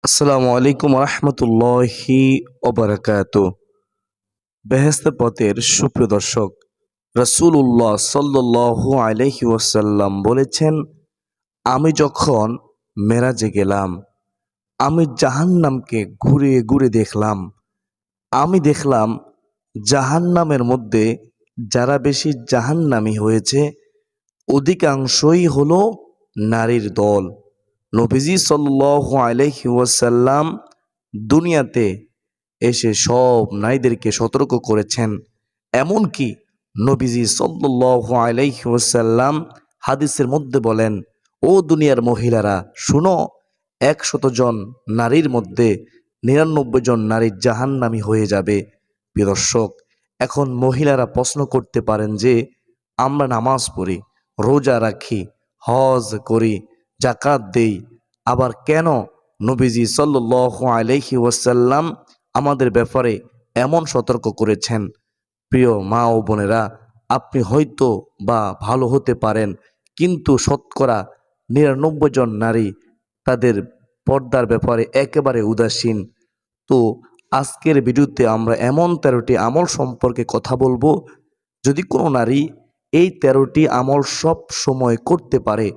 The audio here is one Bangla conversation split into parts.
আসসালামু আলাইকুম রহমতুল্লাহি ওবারাকাতু। বেহেশত পথের সুপ্রিয় দর্শক, রাসূলুল্লাহ সাল্লাল্লাহু আলাইহি ওয়াসাল্লাম বলেছেন, আমি যখন মেরাজে গেলাম, আমি জাহান্নামকে ঘুরে ঘুরে দেখলাম। আমি দেখলাম জাহান্নামের মধ্যে যারা বেশি জাহান্নামী হয়েছে অধিকাংশই হলো নারীর দল। নবীজি সাল্লাল্লাহু আলাইহি ওয়াসাল্লাম দুনিয়াতে এসে সব নারীদেরকে সতর্ক করেছেন। এমনকি নবীজি সাল্লাল্লাহু আলাইহি ওয়াসাল্লাম হাদিসের মধ্যে বলেন, ও দুনিয়ার মহিলারা শুনো, 100 জন নারীর মধ্যে 99 জন নারী জাহান্নামী হয়ে যাবে। প্রিয় দর্শক, এখন মহিলারা প্রশ্ন করতে পারেন যে আমরা নামাজ পড়ি, রোজা রাখি, হজ করি, জাকাত দেই, আবার কেন নবীজি সাল্লাল্লাহু আলাইহি ওয়াসাল্লাম আমাদের ব্যাপারে এমন সতর্ক করেছেন? প্রিয় মা ও বোনেরা, আপনি হয়তো বা ভালো হতে পারেন, কিন্তু শতকরা 99 জন নারী তাদের পর্দার ব্যাপারে একেবারে উদাসীন। তো আজকের ভিডিওতে আমরা এমন 13টি আমল সম্পর্কে কথা বলবো, যদি কোনো নারী এই 13টি আমল সব সময় করতে পারে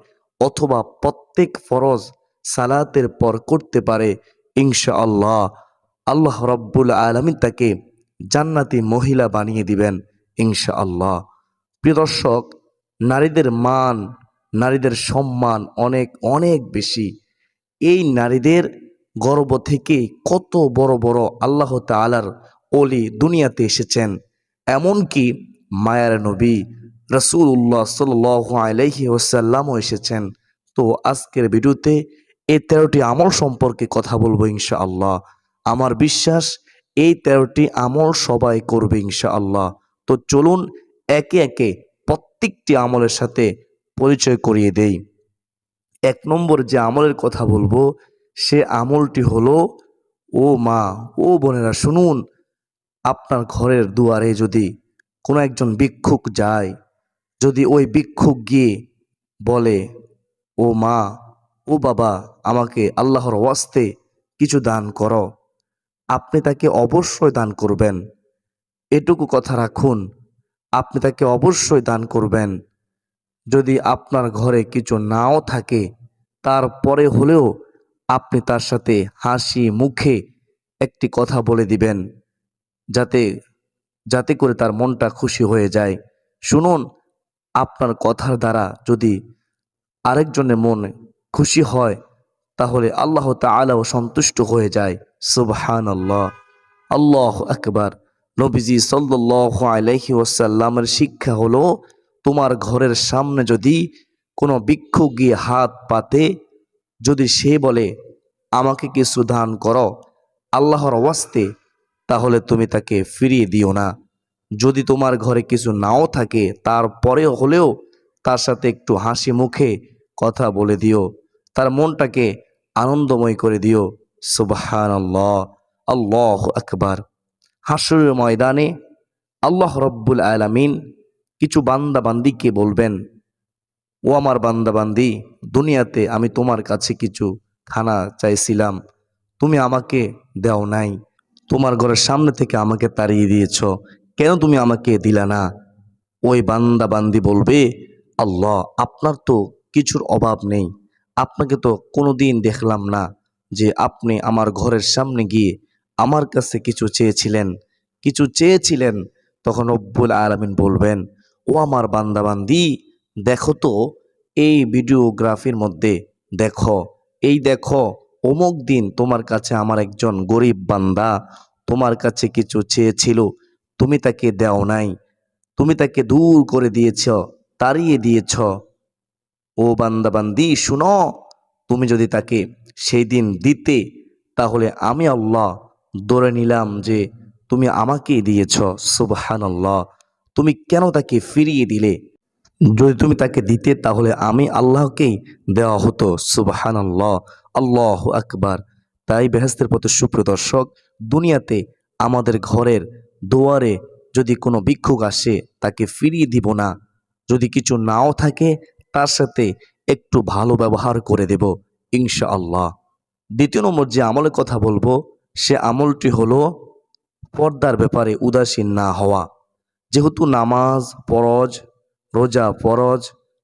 অথবা প্রত্যেক ফরজ সালাতের পর করতে পারে, ইনশাআল্লাহ আল্লাহ রাব্বুল আলামিন তাকে জান্নাতি মহিলা বানিয়ে দিবেন ইনশাআল্লাহ। প্রিয় দর্শক, নারীদের মান, নারীদের সম্মান অনেক অনেক বেশি। এই নারীদের গর্ভ থেকে কত বড় বড় আল্লাহ তাআলার ওলি দুনিয়াতে এসেছেন। এমনকি মায়ার নবী রাসূলুল্লাহ সাল্লাল্লাহু আলাইহি ওয়াসাল্লামও এসেছেন। তো আজকের ভিডিওতে এই 13টি আমল সম্পর্কে কথা বলবো ইনশাআল্লাহ। আমার বিশ্বাস এই 13টি আমল সবাই করবে ইনশাআল্লাহ। তো চলুন একে একে প্রত্যেকটি আমলের সাথে পরিচয় করিয়ে দেই। 1 নম্বর যে আমলের কথা বলবো সে আমলটি হলো, ও মা ও বোনেরা শুনুন, আপনার ঘরের দুয়ারে যদি কোনো একজন ভিক্ষুক যায়, যদি ওই ভিক্ষুক গিয়ে বলে, ও মা ও বাবা আমাকে আল্লাহর ওয়াস্তে কিছু দান করো, আপনি তাকে অবশ্যই দান করবেন। এটুকু কথা রাখুন, আপনি তাকে অবশ্যই দান করবেন। যদি আপনার ঘরে কিছু নাও থাকে তারপরে হলেও আপনি তার সাথে হাসি মুখে একটি কথা বলে দিবেন, যাতে যাতে করে তার মনটা খুশি হয়ে যায়। শুনুন, আপনার কথার দ্বারা যদি আরেকজনের মনে খুশি হয় তাহলে আল্লাহ তাআলাও সন্তুষ্ট হয়ে যায়। সুবহানাল্লাহ, আল্লাহু আকবার। নবীজি সাল্লাল্লাহু আলাইহি ওয়াসাল্লামের শিক্ষা হলো, তোমার ঘরের সামনে যদি কোনো ভিক্ষুক গিয়ে হাত পাতে, যদি সে বলে আমাকে কিছু দান করো আল্লাহর ওয়াস্তে, তাহলে তুমি তাকে ফিরিয়ে দিও না। যদি তোমার ঘরে কিছু নাও থাকে তারপরে হলেও তার সাথে একটু হাসি মুখে কথা বলে দিও, তার মনটাকে আনন্দময় করে দিও। সুবহানাল্লাহ, আল্লাহু আকবার। হাসরের ময়দানে আল্লাহ রব্বুল আলামিন কিছু বান্দা বান্দিকে বলবেন, ও আমার বান্দা বান্দি, দুনিয়াতে আমি তোমার কাছে কিছু খানা চাইছিলাম, তুমি আমাকে দাও নাই। তোমার ঘরের সামনে থেকে আমাকে তাড়িয়ে দিয়েছ, কেন তুমি আমাকে দিলা না? ওই বান্দা বান্দি বলবে, আল্লাহ আপনার তো কিছুর অভাব নেই, আপনাকে তো কোনোদিন দেখলাম না যে আপনি আমার ঘরের সামনে গিয়ে আমার কাছে কিছু চেয়েছিলেন। তখন রব্বুল আলামিন বলবেন, ও আমার বান্দা বান্দি, দেখো তো এই ভিডিওগ্রাফির মধ্যে, দেখো এই দেখো, অমুক দিন তোমার কাছে আমার একজন গরিব বান্দা তোমার কাছে কিছু চেয়েছিল, তুমি তাকে দাও নাই, তুমি তাকে দূর করে দিয়েছ, তাড়িয়ে দিয়েছ। ও বান্দা বান্দি শুনো, তুমি যদি তাকে সেই দিন দিতে, তাহলে আমি আল্লাহ ধরে নিলাম যে তুমি আমাকেই দিয়েছ। সুবহানাল্লাহ, তুমি কেন তাকে ফিরিয়ে দিলে? যদি তুমি তাকে দিতে তাহলে আমি আল্লাহকেই দেওয়া হতো। সুবহানাল্লাহ, আল্লাহু আকবার। তাই বেহেশতের পথে সুপ্রিয় দর্শক, দুনিয়াতে আমাদের ঘরের দুয়ারে যদি কোনো ভিক্ষুক আসে তাকে ফিরিয়ে দিব না। যদি কিছু নাও থাকে তার সাথে একটু ভালো ব্যবহার করে দেব ইনশাআল্লাহ। দ্বিতীয় নম্বর যে আমলের কথা বলবো সে আমলটি হলো পর্দার ব্যাপারে উদাসীন না হওয়া। যেহেতু নামাজ ফরজ, রোজা ফরজ,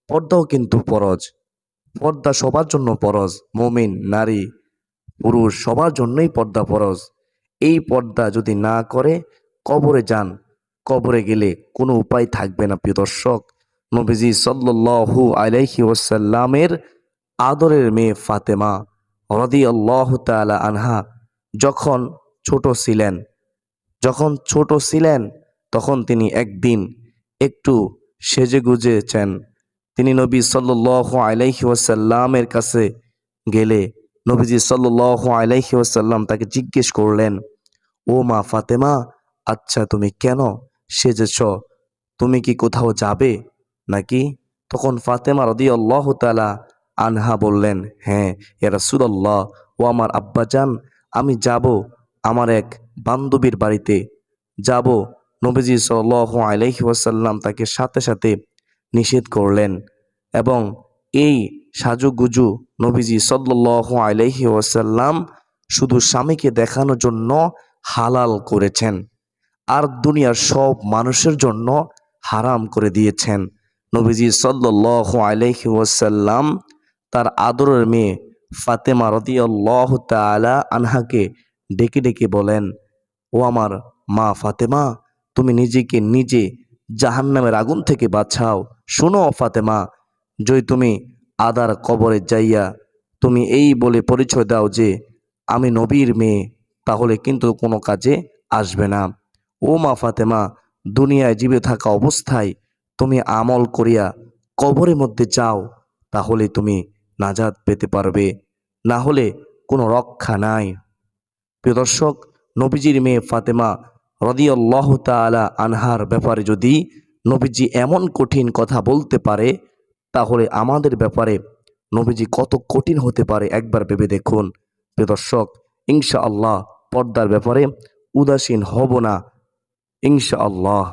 পর্দাও কিন্তু ফরজ। পর্দা সবার জন্য ফরজ, মুমিন নারী পুরুষ সবার জন্যই পর্দা ফরজ। এই পর্দা যদি না করে কবরে যান, কবরে গেলে কোনো উপায় থাকবে না। প্রিয় দর্শক, নবীজি সাল্লাল্লাহু আলাইহি ওয়াসাল্লামের আদরের মেয়ে ফাতেমা রাদিয়াল্লাহু তাআলা আনহা যখন ছোট ছিলেন, তখন তিনি একদিন একটু সেজে গুজেছেন। তিনি নবী সাল্লাল্লাহু আলাইহি ওয়াসাল্লামের কাছে গেলে নবীজি সাল্লাল্লাহু আলাইহি ওয়াসাল্লাম তাকে জিজ্ঞেস করলেন, ও মা ফাতেমা, আচ্ছা তুমি কেন সেজেছ? তুমি কি কোথাও যাবে নাকি? তখন ফাতেমা রাদিয়াল্লাহু তাআলা আনহা বললেন, হ্যাঁ ইয়া রাসূলুল্লাহ, ও আমার আব্বাজান, আমি যাব আমার এক বান্ধবীর বাড়িতে যাব। নবীজি সাল্লাল্লাহু আলাইহি ওয়াসাল্লাম তাকে সাথে সাথে নিষেধ করলেন এবং এই সাজুগুজু নবীজি সাল্লাল্লাহু আলাইহি ওয়াসাল্লাম শুধু স্বামীকে দেখানোর জন্য হালাল করেছেন আর দুনিয়ার সব মানুষের জন্য হারাম করে দিয়েছেন। নবীজি সাল্লাল্লাহু আলাইহি ওয়াসাল্লাম তার আদরের মেয়ে ফাতেমা রাদিয়াল্লাহু তাআলা আনহাকে ডেকে ডেকে বলেন, ও আমার মা ফাতেমা, তুমি নিজেকে নিজে জাহান্নামের আগুন থেকে বাঁচাও। শোনো ফাতেমা, যদি তুমি আদার কবরে যাইয়া তুমি এই বলে পরিচয় দাও যে আমি নবীর মেয়ে, তাহলে কিন্তু কোনো কাজে আসবে না। ও মা ফাতেমা, দুনিয়ায় জীবিত থাকা অবস্থায় তুমি আমল করিয়া কবরের মধ্যে যাও, তাহলে তুমি নাজাত পেতে পারবে, না হলে কোনো রক্ষা নাই। প্রিয় দর্শক, নবীজির মেয়ে ফাতেমা রাদিয়াল্লাহু তাআলা আনহার ব্যাপারে যদি নবীজি এমন কঠিন কথা বলতে পারে, তাহলে আমাদের ব্যাপারে নবীজি কত কঠিন হতে পারে একবার ভেবে দেখুন। প্রিয় দর্শক, ইনশাআল্লাহ পর্দার ব্যাপারে উদাসীন হব না ইনশাআল্লাহ।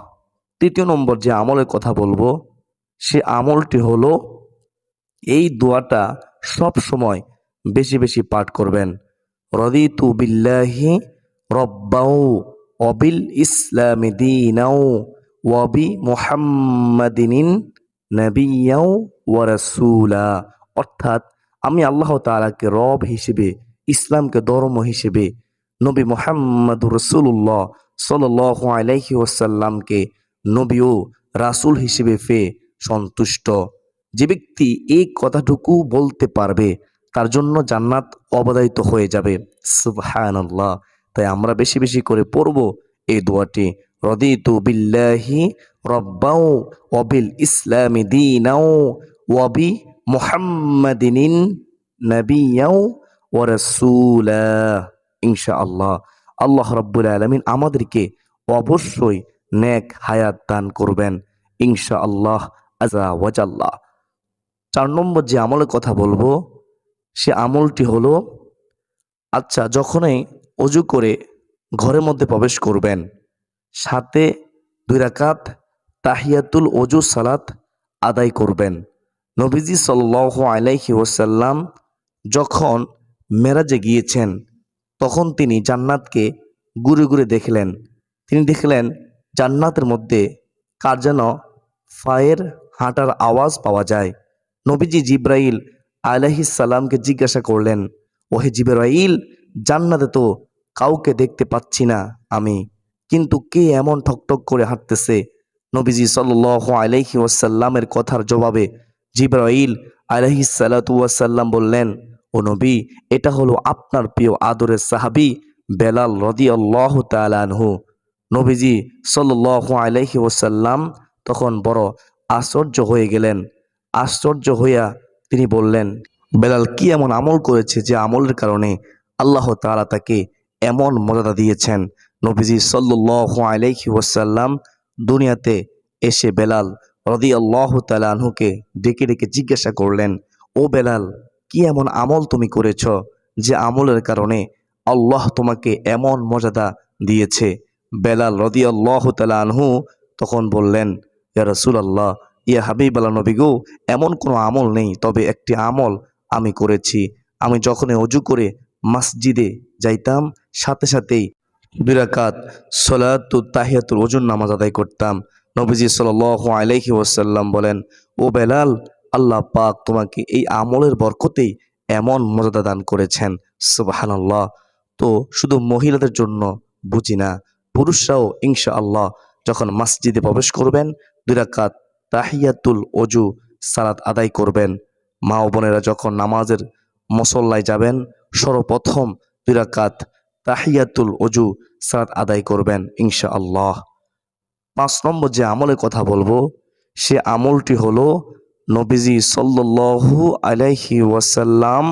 তৃতীয় নম্বর যে আমলের কথা বলবো সে আমলটি হলো এই দোয়াটা সব সময় বেশি বেশি পাঠ করবেন। রদিতু বিল্লাহি রব্বাও ওয়াবিল ইসলামি দীনাও ওয়াবি মুহাম্মাদিন নাবিয়্যাও ওয়া রাসূলা। অর্থাৎ আমি আল্লাহ তাআলাকে রব হিসেবে, ইসলামকে ধর্ম হিসেবে, নবী মুহাম্মদুর রাসূলুল্লাহ সাল্লাল্লাহু আলাইহি ওয়াসাল্লামকে নবী ও রাসূল হিসেবে পেয়ে সন্তুষ্ট। যে ব্যক্তি এই কথাটুকু বলতে পারবে তার জন্য জান্নাত অবধারিত হয়ে যাবে। সুবহানাল্লাহ। তাই আমরা বেশি বেশি করে পড়ব এই দোয়াটি, রদিতু বিল্লাহি রব্বাও ওয়াবিল ইসলামি দীনাও ওয়াবি মুহাম্মাদিন নাবিয়্যাও ওয়া রাসূলা। ইনশাআল্লাহ আল্লাহ রাব্বুল আলামিন আমাদেরকে অবশ্যই নেক হায়াত দান করবেন ইনশাআল্লাহ আযা ওয়া জাল্লা। 4 নম্বর যে আমলের কথা বলবো সে আমলটি হলো, আচ্ছা যখনই অজু করে ঘরের মধ্যে প্রবেশ করবেন, সাথে 2 রাকাত তাহিয়াতুল ওযু সালাত আদায় করবেন। নবীজি সাল্লাল্লাহু আলাইহি ওয়াসাল্লাম যখন মেরাজে গিয়েছেন তখন তিনি জান্নাতকে ঘুরে ঘুরে দেখলেন। তিনি দেখলেন জান্নাতের মধ্যে কার যেন পায়ের হাঁটার আওয়াজ পাওয়া যায়। নবীজি জিব্রাইল আলাইহিস সালামকে জিজ্ঞাসা করলেন, ওহে জিব্রাইল, জান্নাতে তো কাউকে দেখতে পাচ্ছি না আমি, কিন্তু কে এমন ঠকঠক করে হাঁটতেছে? নবীজি সাল্লাল্লাহু আলাইহি ওয়াসাল্লামের কথার জবাবে জিব্রাইল আলাইহিস সালাতু ওয়াসাল্লাম বললেন, ও নবী, এটা হলো আপনার প্রিয় আদরের সাহাবী বেলাল রাদিয়াল্লাহু তাআলা আনহু। নবীজি সাল্লাল্লাহু আলাইহি ওয়াসাল্লাম তখন বড় আশ্চর্য হয়ে গেলেন। আশ্চর্য হইয়া তিনি বললেন, বেলাল কি এমন আমল করেছে যে আমলের কারণে আল্লাহ তাআলা তাকে এমন মর্যাদা দিয়েছেন? নবীজি সাল্লাল্লাহু আলাইহি ওয়াসাল্লাম দুনিয়াতে এসে বেলাল রাদিয়াল্লাহু তাআলা আনহুকে ডেকে ডেকে জিজ্ঞাসা করলেন, ও বেলাল, কি এমন আমল তুমি করেছ যে আমলের কারণে আল্লাহ তোমাকে এমন মর্যাদা দিয়েছে? বেলাল রাদিয়াল্লাহু তাআলা আনহু তখন বললেন, ইয়া রাসূলুল্লাহ, ইয়া হাবিবাল্লাহ নবী গো, এমন কোনো আমল নেই, তবে একটি আমল আমি করেছি। আমি যখনই অজু করে মসজিদে যাইতাম, সাথে সাথেই 2 রাকাত সলাতুত তাহিয়াতুল ওজুর নামাজ আদায় করতাম। নবীজি সাল্লাল্লাহু আলাইহি ওয়াসাল্লাম বলেন, ও বেলাল, আল্লাহ পাক তোমাকে এই আমলের বরকতেই এমন মর্যাদা দান করেছেন। সুবহানাল্লাহ। তো শুধু মহিলাদের জন্য বুঝি না, পুরুষরাও ইনশাআল্লাহ যখন মসজিদে প্রবেশ করবেন 2 রাকাত তাহিয়াতুল ওজু সালাত আদায় করবেন। মা ও বোনেরা যখন নামাজের মুসল্লায় যাবেন সর্বপ্রথম 2 রাকাত তাহিয়াতুল ওজু সালাত আদায় করবেন ইনশাআল্লাহ। 5 নম্বর যে আমলের কথা বলবো সে আমলটি হলো নবীজি সাল্লাল্লাহু আলাইহি ওয়াসাল্লাম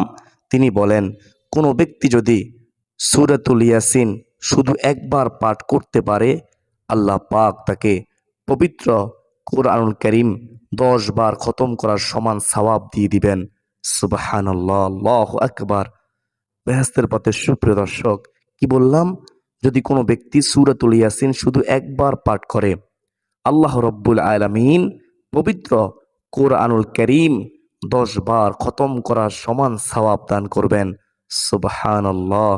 তিনি বলেন, কোনো ব্যক্তি যদি সূরাতুল ইয়াসিন শুধু একবার পাঠ করতে পারে, আল্লাহ পাক তাকে পবিত্র কুরআনুল কারীম 10 বার খতম করার সমান সওয়াব দিয়ে দিবেন। সুবহানাল্লাহ, আল্লাহু আকবার। বেহেশতের পথে সুপ্রিয় দর্শক, কি বললাম? যদি কোনো ব্যক্তি সূরাতুল ইয়াসিন শুধু একবার পাঠ করে, আল্লাহ রব্বুল আলামিন পবিত্র কুরআনুল কারীম 10 বার খতম করার সমান সওয়াব দান করবেন। সুবহানাল্লাহ,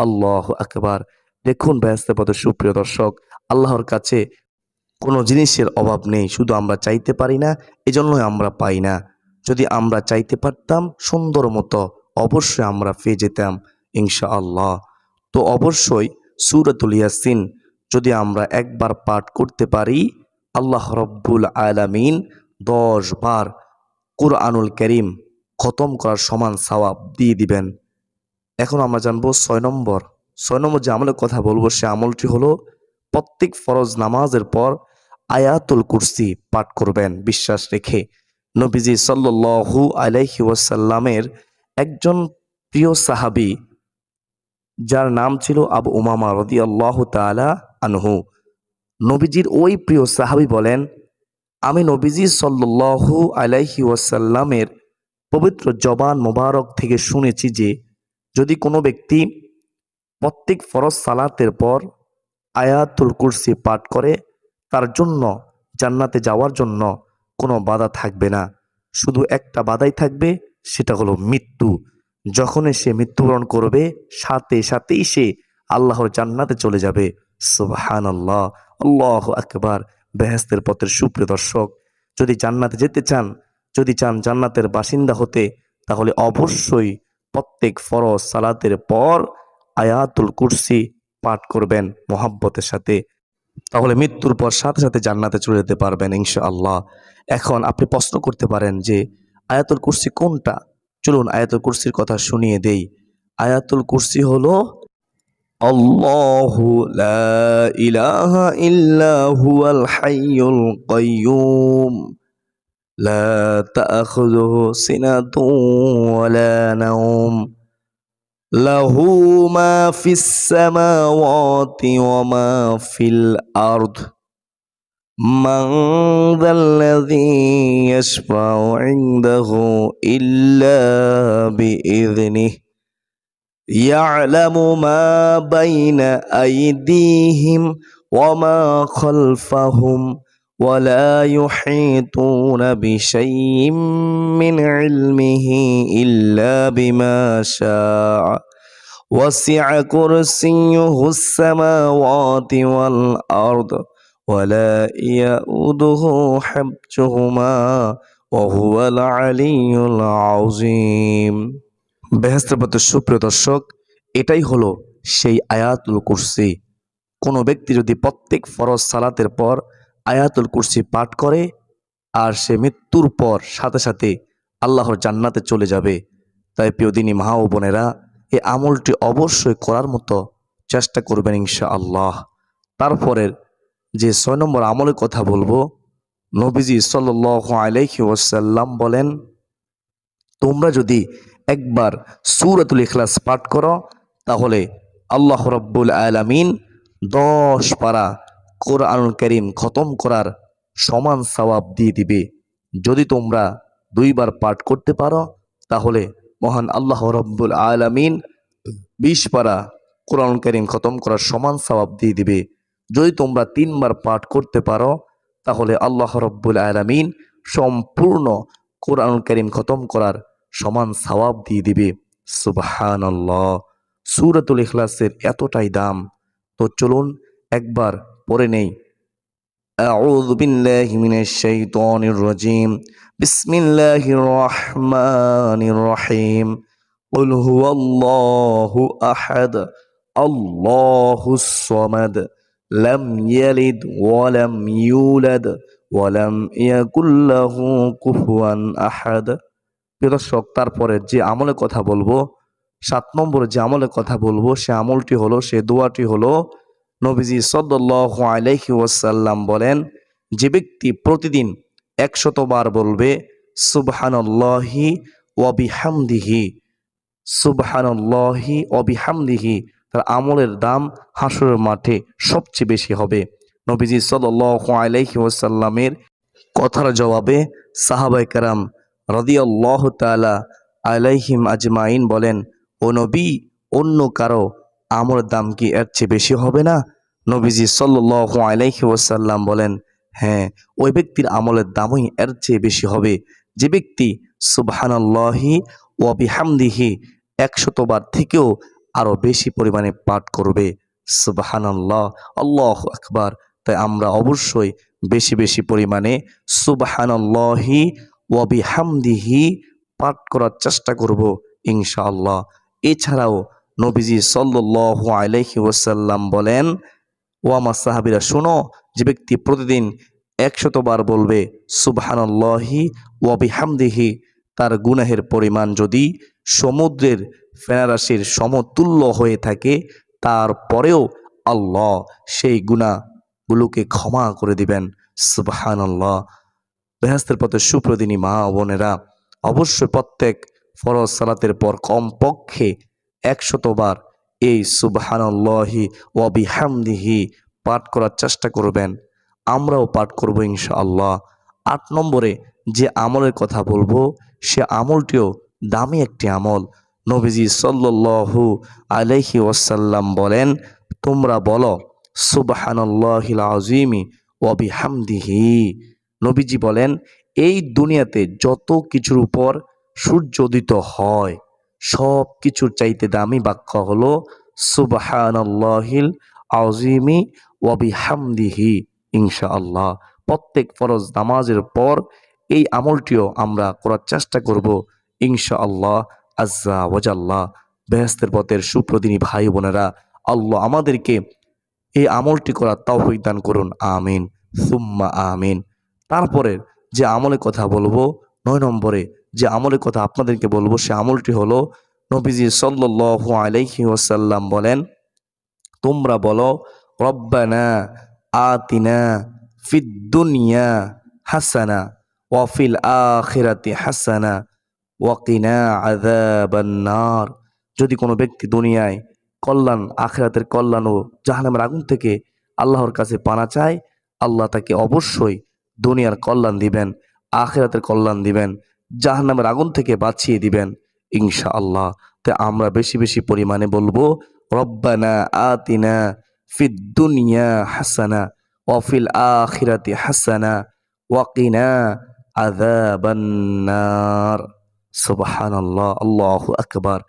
আল্লাহু আকবার। দেখুন বেহেশতের পথে সুপ্রিয় দর্শক, আল্লাহর কাছে কোনো জিনিসের অভাব নেই, শুধু আমরা চাইতে পারি না, এজন্যই আমরা পাই না। যদি আমরা চাইতে পারতাম সুন্দর মতো, অবশ্যই আমরা পেয়ে যেতাম ইনশাআল্লাহ। তো অবশ্যই সূরাতুল ইয়াসিন যদি আমরা একবার পাঠ করতে পারি, আল্লাহ রব্বুল আলামিন 10 বার কুরআনুল কারীম খতম করার সমান সওয়াব দিয়ে দিবেন। এখন আমরা জানবো 6 নম্বর যে আমলের কথা বলবো সে আমলটি হলো প্রত্যেক ফরজ নামাজের পর আয়াতুল কুরসি পাঠ করবেন বিশ্বাস রেখে। নবীজি সাল্লাল্লাহু আলাইহি ওয়াসাল্লামের একজন প্রিয় সাহাবী যার নাম ছিল আবু উমামা রাদিয়াল্লাহু তাআলা আনহু, নবীজির ওই প্রিয় সাহাবী বলেন, আমি নবীজি সাল্লাল্লাহু আলাইহি ওয়াসাল্লামের পবিত্র জবান মোবারক থেকে শুনেছি যে যদি কোনো ব্যক্তি প্রত্যেক ফরজ সালাতের পর আয়াতুল কুরসি পাঠ করে, তার জন্য জান্নাতে যাওয়ার জন্য কোনো বাধা থাকবে না, শুধু একটা বাধাই থাকবে, সেটা হলো মৃত্যু। যখনই সে মৃত্যুবরণ করবে সাথে সাথেই সে আল্লাহর জান্নাতে চলে যাবে। সুবহানাল্লাহ, আল্লাহু আকবার। বেহেশতের পথের সুপ্রিয় দর্শক, যদি জান্নাতে যেতে চান, যদি চান জান্নাতের বাসিন্দা হতে, তাহলে অবশ্যই প্রত্যেক ফরজ সালাতের পর আয়াতুল কুরসি পাঠ করবেন মোহাব্বতের সাথে, তাহলে মৃত্যুর পর সাথে সাথে জান্নাতে চলে যেতে পারবেন ইনশাআল্লাহ। এখন আপনি প্রশ্ন করতে পারেন যে আয়াতুল কুরসি কোনটা? চলুন আয়াতুল কুরসির কথা শুনিয়ে দেই। আয়াতুল কুরসি হলো আল্লাহু লা ইলাহা ইল্লা হুয়াল হাইয়ুল কাইয়্যুম লা তাখুযুহু সিনাতুন ওয়ালা নাওম লাহু মা ফিস সামাওয়াতি ওয়া মা ফিল আরদ মান যাল্লাযী ইয়াশফাউ ইনদাহু ইল্লা বিইযনিহি ইয়ালামু মা বাইনা আইদিহিম ওয়া মা খালফাহুম ওয়া লা ইউহীতুনা বিশাইইম মিন ইলমিহি ইল্লা বিমা শাআ ওয়াসি'a কুরসিয়্যুহুস সামাওয়াতি ওয়াল আরদ ওয়া লা ইয়াউদুহু হিফযুহুমা ওয়া হুয়াল আলিয়্যুল আযীম। বেহেশতের পথে সুপ্রিয় দর্শক, এটাই হলো সেই আয়াতুল কুরসি। কোনো ব্যক্তি যদি প্রত্যেক ফরজ সালাতের পর আয়াতুল কুরসি পাঠ করে আর সে মৃত্যুর পর সাথে সাথে আল্লাহর জান্নাতে চলে যাবে। তাই প্রিয় দিনী মা ও বোনেরা, এই আমলটি অবশ্যই করার মতো চেষ্টা করবেন ইনশাআল্লাহ। তারপরের যে 6 নম্বর আমলের কথা বলবো, নবীজি সাল্লাল্লাহু আলাইহি ওয়াসাল্লাম বলেন, তোমরা যদি একবার সূরাতুল ইখলাস পাঠ করো, তাহলে আল্লাহ রাব্বুল আলামিন 10 পারা কুরআনুল কারীম খতম করার সমান সওয়াব দিয়ে দিবে। যদি তোমরা 2 বার পাঠ করতে পারো, তাহলে মহান আল্লাহ রাব্বুল আলামিন 20 পারা কুরআনুল কারীম খতম করার সমান সওয়াব দিয়ে দিবে। যদি তোমরা 3 বার পাঠ করতে পারো, তাহলে আল্লাহ রাব্বুল আলামিন সম্পূর্ণ কুরআনুল কারীম খতম করার সমান সওয়াব দিয়ে দিবে। সুবহানাল্লাহ, সূরাতুল ইখলাসের এতটাই দাম। তো চলুন একবার পড়ে নেই। আউযু বিল্লাহি মিনাশ শাইতানির রাজীম। বিসমিল্লাহির রহমানির রহিম। কুল হুয়াল্লাহু আহাদ, আল্লাহুস সামাদ, লাম ইয়ালিদ ওয়া লাম ইউলাদ ওয়া লাম ইয়াকুল লাহু কুফুয়ান আহাদ। প্রিয় দর্শক, তারপরে যে আমলের কথা বলবো, 7 নম্বরে যে আমলের কথা বলবো, সে আমলটি হলো, সে দোয়াটি হলো, নবীজি সাল্লাল্লাহু আলাইহি ওয়াসাল্লাম বলেন, যে ব্যক্তি প্রতিদিন 100 বার বলবে সুবহানাল্লাহি ওয়া বিহামদিহি, সুবহানাল্লাহি ওয়া বিহামদিহি, তার আমলের দাম হাসরের মাঠে সবচেয়ে বেশি হবে। নবীজি সাল্লাল্লাহু আলাইহি ওয়াসাল্লামের কথার জবাবে সাহাবায়ে কেরাম রাদিয়াল্লাহু তাআলা আলাইহিম আজমাইন বলেন, ও নবী, অন্য কারো আমলের দাম কি এর চেয়ে বেশি হবে না? নবীজি সাল্লাল্লাহু আলাইহি ওয়াসাল্লাম বলেন, হ্যাঁ, ওই ব্যক্তির আমলের দামই এর চেয়ে বেশি হবে যে ব্যক্তি সুবহানাল্লাহি ওয়া বিহামদিহি 100 বার থেকেও আরো বেশি পরিমাণে পাঠ করবে। সুবহানাল্লাহ, আল্লাহু আকবার। তাই আমরা অবশ্যই বেশি বেশি পরিমাণে সুবহানাল্লাহি ওয়া বিহামদিহি পাঠ করার চেষ্টা করব ইনশাআল্লাহ। এছাড়াও নবীজি সাল্লাল্লাহু আলাইহি ওয়াসাল্লাম বলেন, ও আমার সাহাবীরা শোনো, যে ব্যক্তি প্রতিদিন 100 বার বলবে সুবহানাল্লাহি ওয়া বিহামদিহি, তার গুনাহের পরিমাণ যদি সমুদ্রের ফেনারাশির সমতুল্য হয়ে থাকে, তারপরেও আল্লাহ সেই গুনাহগুলোকে ক্ষমা করে দিবেন। সুবহানাল্লাহ। বেহেশতের পথে সুপ্রদিনী মা ও বোনেরা, অবশ্যই প্রত্যেক ফরজ সালাতের পর কমপক্ষে 100 বার এই সুবহানাল্লাহি ওয়া বিহামদিহি পাঠ করার চেষ্টা করবেন। আমরাও পাঠ করব ইনশাআল্লাহ। 8 নম্বরে যে আমলের কথা বলবো, সে আমলটিও দামি একটি আমল। নবীজি সাল্লাল্লাহু আলাইহি ওয়াসাল্লাম বলেন, তোমরা বলো সুবহানাল্লাহিল আযীমি ওয়া বিহামদিহি। নবীজি বলেন, এই দুনিয়াতে যত কিছুর উপর সূর্য উদিত হয়, সব কিছুর চাইতে দামি বাক্য হলো সুবহানাল্লাহিল আযীমি ওয়া বিহামদিহি। ইনশাআল্লাহ প্রত্যেক ফরজ নামাজের পর এই আমলটিও আমরা করার চেষ্টা করব ইনশাআল্লাহ আজ্জা ওয়াজাল্লাহ। বেহেশতের পথের সুপ্রদিনী ভাই বোনেরা, আল্লাহ আমাদেরকে এই আমলটি করার তৌফিক দান করুন, আমিন সুম্মা আমিন। তারপরে যে আমলের কথা বলবো, 9 নম্বরে যে আমলের কথা আপনাদেরকে বলবো, সে আমলটি হলো, নবীজি সাল্লাল্লাহু আলাইহি ওয়াসাল্লাম বলেন, তোমরা বলো রব্বানা আতিনা ফিদ দুনিয়া হাসানা ওয়া ফিল আখিরাতি হাসানা ওয়া কিনা আযাবান নার। যদি কোনো ব্যক্তি দুনিয়ায় কল্যাণ, আখিরাতের কল্যাণ ও জাহান্নামের আগুন থেকে আল্লাহর কাছে পানা চায়, আল্লাহ তাকে অবশ্যই দুনিয়ার কল্যাণ দিবেন, আখিরাতের কল্যাণ দিবেন, জাহান্নামের আগুন থেকে বাঁচিয়ে দিবেন ইনশাআল্লাহ। তাই আমরা বেশি বেশি পরিমাণে বলবো রব্বানা আতিনা ফিদ দুনিয়া হাসানা ওয়া ফিল আখিরাতি হাসানা ওয়া কিনা আযাবান নার। সুবহানাল্লাহ, আল্লাহু আকবার।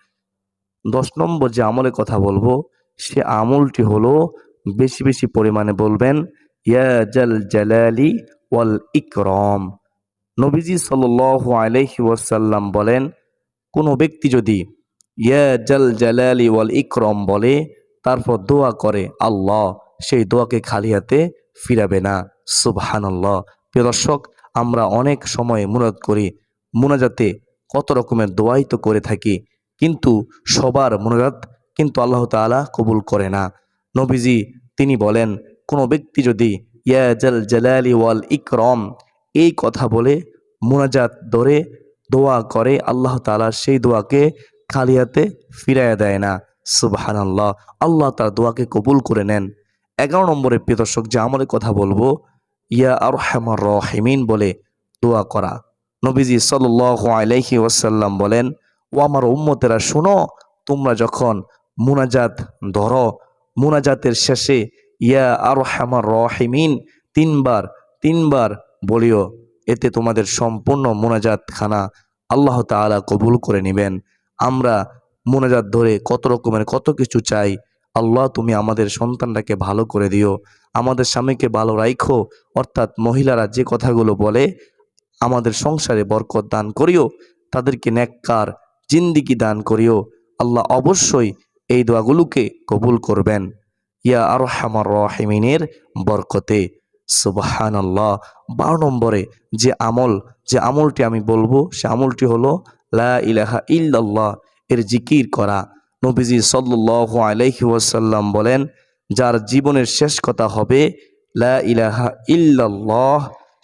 10 নম্বর যে আমলের কথা বলবো, সে আমলটি হলো, বেশি বেশি পরিমাণে বলবেন ইয়া জাল জালালি ওয়াল ইকরাম। নবীজি সাল্লাল্লাহু আলাইহি ওয়াসাল্লাম বলেন, কোনো ব্যক্তি যদি ইয়া জাল জালালি ওয়াল ইকরাম বলে, তারপর দোয়া করে, আল্লাহ সেই দোয়াকে খালি হাতে ফিরাবে না। সুবহানাল্লাহ। প্রিয় দর্শক, আমরা অনেক সময় মুনাজাত করি, মুনাজাতে কত রকমের দোয়াই তো করে থাকি, কিন্তু সবার মুনাজাত কিন্তু আল্লাহ তাআলা কবুল করে না। নবীজি তিনি বলেন, কোনো ব্যক্তি যদি ইয়া জাল জালালি ওয়াল ইকরাম এই কথা বলে মুনাজাত ধরে দোয়া করে, আল্লাহ তাআলা সেই দোয়াকে খালি হাতে ফিরাইয়া দেয় না। সুবহানাল্লাহ, আল্লাহ তার দোয়াকে কবুল করে নেন। 11 নম্বরে প্রিয় দর্শক যে আমলের কথা বলবো, ইয়া আরহামার রাহিমিন বলে দোয়া করা। নবীজি সাল্লাল্লাহু আলাইহি ওয়াসাল্লাম বলেন, ও আমার উম্মতেরা শোনো, তোমরা যখন মুনাজাত ধরো, মুনাজাতের শেষে ইয়া আরহামার রাহিমিন তিনবার বলিও, এতে তোমাদের সম্পূর্ণ মুনাজাত খানা আল্লাহ তাআলা কবুল করে নেবেন। আমরা মোনাজাত ধরে কত রকমের কত কিছু চাই। আল্লাহ তুমি আমাদের সন্তানটাকে ভালো করে দিও, আমাদের স্বামীকে ভালো রাখো, অর্থাৎ মহিলারা যে কথাগুলো বলে আমাদের সংসারে বরকত দান করিও, তাদেরকে নেককার জিন্দিগি দান করিও। আল্লাহ অবশ্যই এই দোয়াগুলোকে কবুল করবেন ইয়া আরহামার রাহিমিনের বরকতে। সুবহানাল্লাহ। 12 নম্বরে যে আমলটি আমি বলবো সে আমলটি হলো লা ইলাহা ইল্লাল্লাহ এর জিকির করা। নবীজি সাল্লাল্লাহু আলাইহি ওয়াসাল্লাম বলেন, যার জীবনের শেষ কথা হবে লা ইলাহা ইল্লাল্লাহ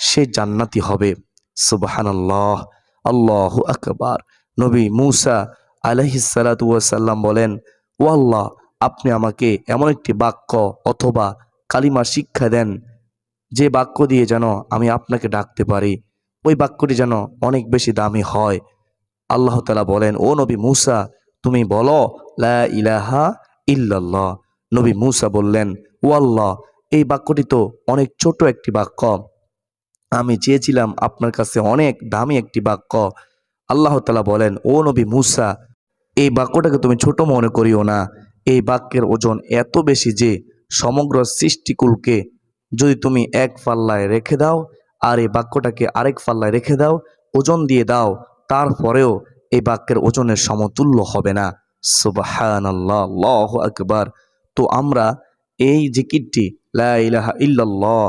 সে জান্নাতি হবে। সুবহানাল্লাহ, আল্লাহু আকবার। নবী মূসা আলাইহিস সালাতু ওয়াসাল্লাম বলেন, ও আল্লাহ, আপনি আমাকে এমন একটি বাক্য অথবা কালিমা শিক্ষা দেন যে বাক্য দিয়ে যেন আমি আপনাকে ডাকতে পারি, ওই বাক্যটি যেন অনেক বেশি দামি হয়। আল্লাহ তাআলা বলেন, ও নবী মূসা, তুমি বলো লা ইলাহা ইল্লাল্লাহ। নবী মূসা বললেন, ও আল্লাহ, এই বাক্যটি তো অনেক ছোট একটি বাক্য, আমি চেয়েছিলাম আপনার কাছে অনেক দামি একটি বাক্য। আল্লাহ তাআলা বলেন, ও নবী মূসা, এই বাক্যটাকে তুমি ছোট মনে করিও না। এই বাক্যের ওজন এত বেশি যে সমগ্র সৃষ্টিকুলকে যদি তুমি এক পাল্লায় রেখে দাও আর এই বাক্যটাকে আরেক পাল্লায় রেখে দাও, ওজন দিয়ে দাও, তারপরেও এই বাক্যের ওজনের সমতুল্য হবে না। সুবহানাল্লাহ, আল্লাহু আকবার। তো আমরা এই জিকিরটি লা ইলাহা ইল্লাল্লাহ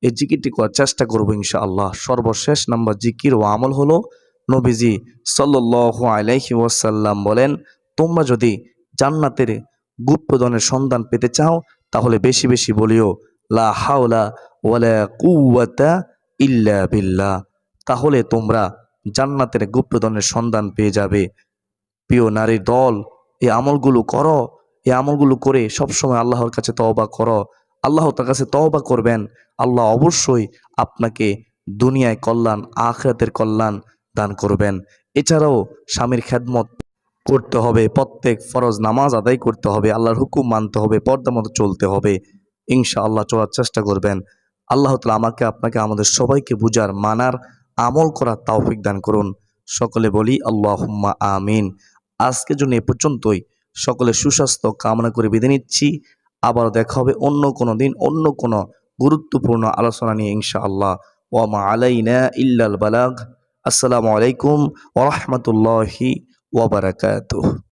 এই জিকিরটি করার চেষ্টা করবো ইনশাআল্লাহ। সর্বশেষ নাম্বার জিকির ও আমল হলো, নবীজি সাল্লাল্লাহু আলাইহি ওয়াসাল্লাম বলেন, তোমরা যদি জান্নাতের গুপ্তধনের সন্ধান পেতে চাও তাহলে বেশি বেশি বলিও লা হাওলা ওয়ালা কুওয়াতা ইল্লা বিল্লাহ। তাহলে তোমরা জান্নাতের গুপ্তধনের সন্ধান পেয়ে যাবে। প্রিয় নারীর দল, এই আমলগুলো করো, এই আমলগুলো করে সবসময় আল্লাহর কাছে তওবা করো। আল্লাহ তার কাছে তওবা করবেন, আল্লাহ অবশ্যই আপনাকে দুনিয়ায় কল্যাণ আখিরাতের কল্যাণ দান করবেন। এছাড়াও স্বামীর খেদমত করতে হবে, প্রত্যেক ফরজ নামাজ আদায় করতে হবে, আল্লাহর হুকুম মানতে হবে, পর্দা মতো চলতে হবে। ইনশাআল্লাহ চলার চেষ্টা করবেন। আল্লাহ তাআলা আমাকে আপনাকে আমাদের সবাইকে বুঝার, মানার, আমল করার তৌফিক দান করুন। সকলে বলি আল্লাহুম্মা আমিন। আজকের জন্য এ পর্যন্তই। সকলে সুস্বাস্থ্য কামনা করে বিদায় নিচ্ছি। আবার দেখা হবে অন্য কোনো দিন অন্য কোনো গুরুত্বপূর্ণ আলোচনা নিয়ে ইনশাআল্লাহ। ওয়া মা আলাইনা ইল্লাল বালাগ। আসসালামু আলাইকুম ওয়া রাহমাতুল্লাহি ওয়া বারাকাতুহু।